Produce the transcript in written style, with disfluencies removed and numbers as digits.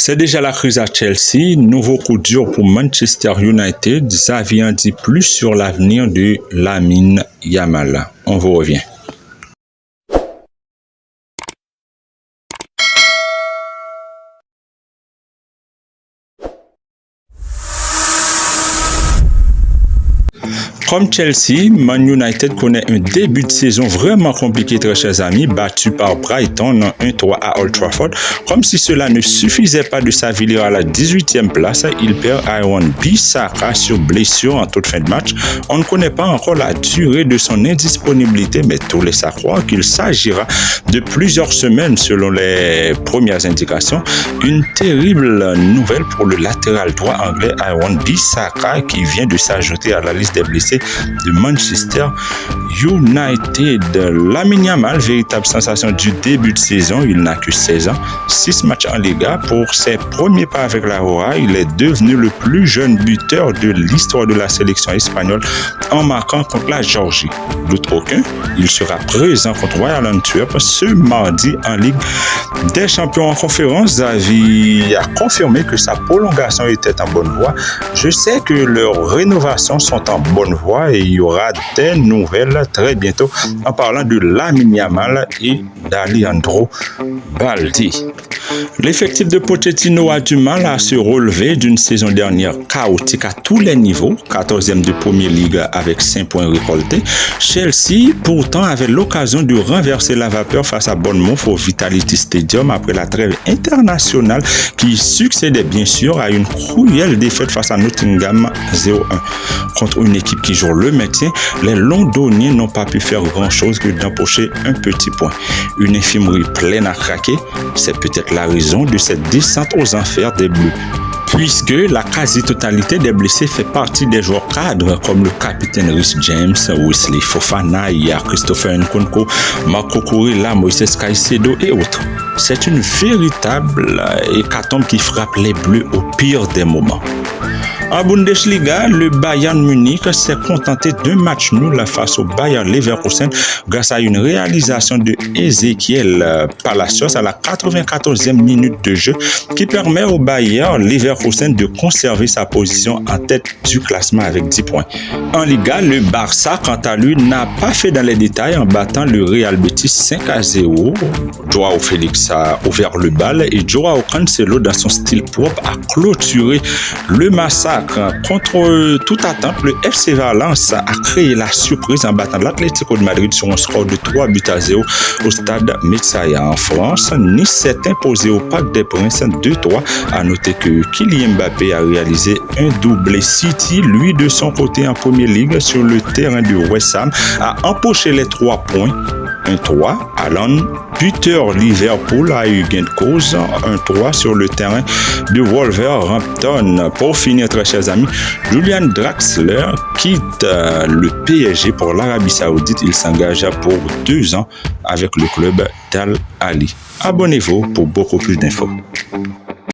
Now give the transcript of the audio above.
C'est déjà la crise à Chelsea. Nouveau coup dur pour Manchester United. Xavi en dit plus sur l'avenir de Lamine Yamal. On vous revient. Comme Chelsea, Man United connaît un début de saison vraiment compliqué, très chers amis, battu par Brighton en 1-3 à Old Trafford. Comme si cela ne suffisait pas de s'avilir à la 18e place, il perd Aaron Bissaka sur blessure en toute fin de match. On ne connaît pas encore la durée de son indisponibilité, mais tout laisse à croire qu'il s'agira de plusieurs semaines selon les premières indications. Une terrible nouvelle pour le latéral droit anglais Aaron Bissaka qui vient de s'ajouter à la liste des blessés de Manchester United. Lamine Yamal, véritable sensation du début de saison, il n'a que 16 ans, 6 matchs en Liga. Pour ses premiers pas avec la Roja, il est devenu le plus jeune buteur de l'histoire de la sélection espagnole en marquant contre la Géorgie. Doute aucun, il sera présent contre Royal Antwerp ce mardi en Ligue des Champions. En conférence, Xavi a confirmé que sa prolongation était en bonne voie. Je sais que leurs rénovations sont en bonne voie et il y aura des nouvelles très bientôt en parlant de Lamine Yamal et d'Alejandro Balde. L'effectif de Pochettino a du mal à se relever d'une saison dernière chaotique à tous les niveaux, 14e de Premier League avec 5 points récoltés. Chelsea, pourtant, avait l'occasion de renverser la vapeur face à Bournemouth au Vitality Stadium après la trêve internationale qui succédait bien sûr à une cruelle défaite face à Nottingham 0-1. Contre une équipe qui joue le maintien, les Londoniens n'ont pas pu faire grand-chose que d'empocher un petit point. Une infirmerie pleine à craquer, c'est peut-être la raison de cette descente aux enfers des Bleus, puisque la quasi-totalité des blessés fait partie des joueurs cadres comme le capitaine Reece James, Wesley Fofana, Christopher Nkunku, Marco Kurela, Moises Caicedo et autres. C'est une véritable hécatombe qui frappe les Bleus au pire des moments. En Bundesliga, le Bayern Munich s'est contenté d'un match nul face au Bayer Leverkusen grâce à une réalisation de Ezequiel Palacios à la 94e minute de jeu qui permet au Bayer Leverkusen de conserver sa position en tête du classement avec 10 points. En Liga, le Barça, quant à lui, n'a pas fait dans les détails en battant le Real Betis 5-0. Joao Félix a ouvert le bal et Joao Cancelo, dans son style propre, a clôturé le massacre. Contre toute attente, le FC Valence a créé la surprise en battant l'Atlético de Madrid sur un score de 3-0 au stade Mestalla. En France, Nice s'est imposé au Parc des Princes 2-3. À noter que Kylian Mbappé a réalisé un doublé. City, lui, de son côté en Premier League sur le terrain de West Ham, a empoché les 3 points. 1-3, Alan buteur Liverpool a eu gain de cause, 1-3 sur le terrain de Wolverhampton. Pour finir, très chers amis, Julian Draxler quitte le PSG pour l'Arabie Saoudite. Il s'engagea pour 2 ans avec le club d'Al Ahly. Abonnez-vous pour beaucoup plus d'infos.